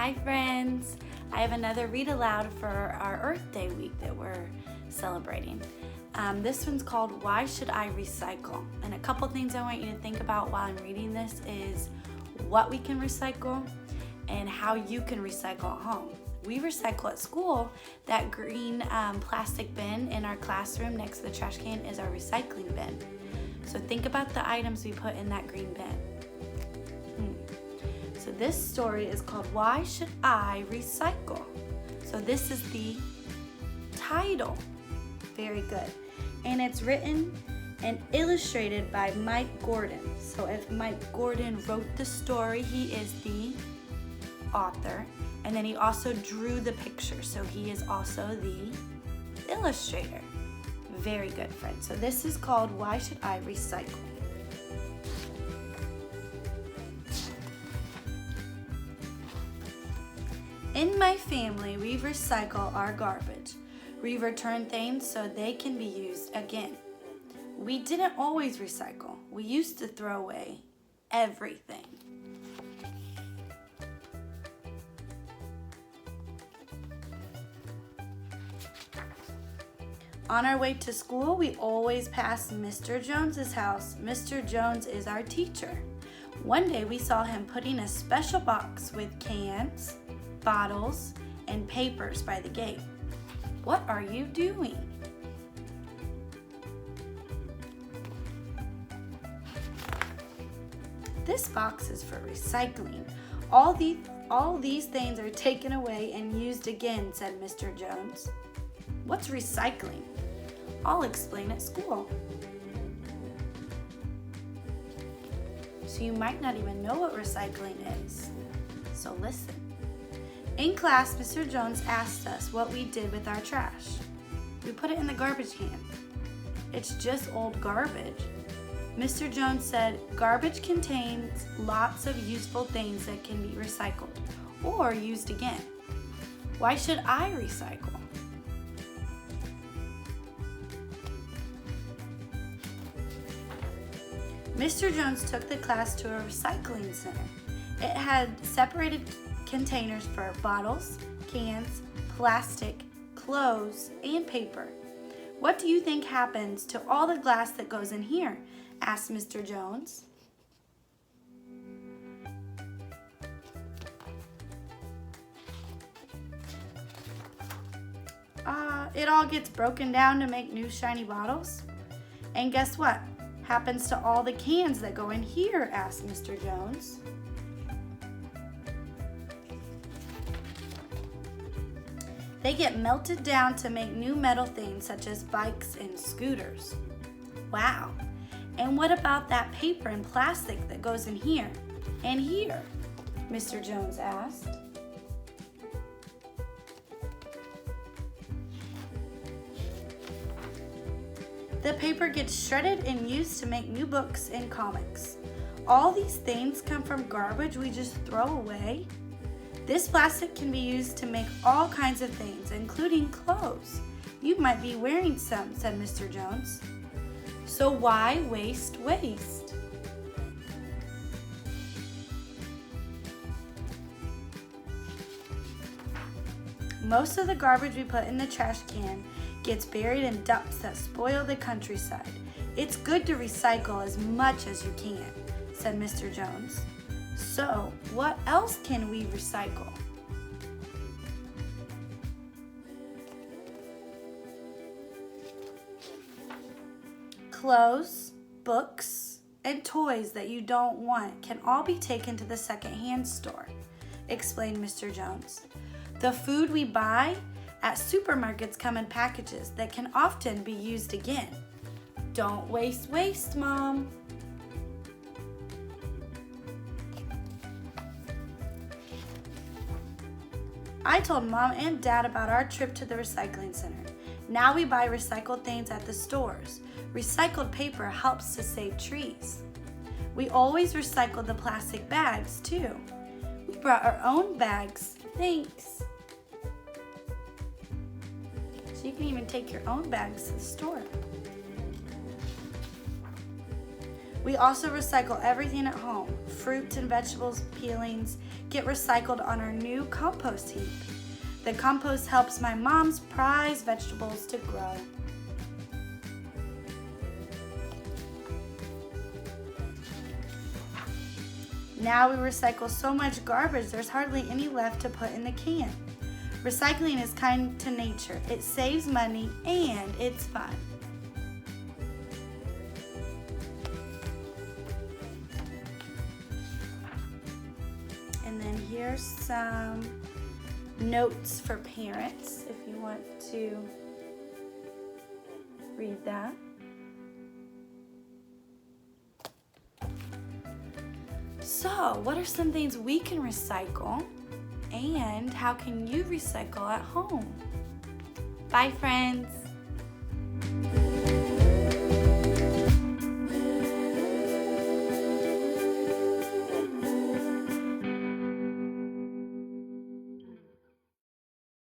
Hi friends! I have another read aloud for our Earth Day week that we're celebrating. This one's called Why Should I Recycle? And a couple things I want you to think about while I'm reading this is what we can recycle and how you can recycle at home. We recycle at school. That green plastic bin in our classroom next to the trash can is our recycling bin. So think about the items we put in that green bin. So this story is called Why Should I Recycle? So this is the title. Very good. And it's written and illustrated by Mike Gordon. So if Mike Gordon wrote the story, he is the author. And then he also drew the picture. So he is also the illustrator. Very good, friends. So this is called Why Should I Recycle? In my family, we recycle our garbage. We return things so they can be used again. We didn't always recycle. We used to throw away everything. On our way to school, we always pass Mr. Jones's house. Mr. Jones is our teacher. One day we saw him putting a special box with cans, bottles, and papers by the gate. What are you doing? This box is for recycling. All these things are taken away and used again, said Mr. Jones. What's recycling? I'll explain at school. So you might not even know what recycling is. So listen. In class, Mr. Jones asked us what we did with our trash. We put it in the garbage can. It's just old garbage. Mr. Jones said, garbage contains lots of useful things that can be recycled or used again. Why should I recycle? Mr. Jones took the class to a recycling center. It had separated containers for bottles, cans, plastic, clothes, and paper. What do you think happens to all the glass that goes in here? Asked Mr. Jones. It all gets broken down to make new shiny bottles. And guess what happens to all the cans that go in here? Asked Mr. Jones. They get melted down to make new metal things such as bikes and scooters. Wow. And what about that paper and plastic that goes in here and here? Mr. Jones asked. The paper gets shredded and used to make new books and comics. All these things come from garbage we just throw away. This plastic can be used to make all kinds of things, including clothes. You might be wearing some, said Mr. Jones. So why waste waste? Most of the garbage we put in the trash can gets buried in dumps that spoil the countryside. It's good to recycle as much as you can, said Mr. Jones. So, what else can we recycle? Clothes, books, and toys that you don't want can all be taken to the secondhand store, explained Mr. Jones. The food we buy at supermarkets come in packages that can often be used again. Don't waste waste, Mom. I told Mom and Dad about our trip to the recycling center. Now we buy recycled things at the stores. Recycled paper helps to save trees. We always recycle the plastic bags too. We brought our own bags. Thanks. So you can even take your own bags to the store. We also recycle everything at home. Fruits and vegetables peelings get recycled on our new compost heap. The compost helps my mom's prized vegetables to grow. Now we recycle so much garbage, there's hardly any left to put in the can. Recycling is kind to nature. It saves money and it's fun. And then here's some notes for parents if you want to read that. So, what are some things we can recycle, and how can you recycle at home? Bye, friends.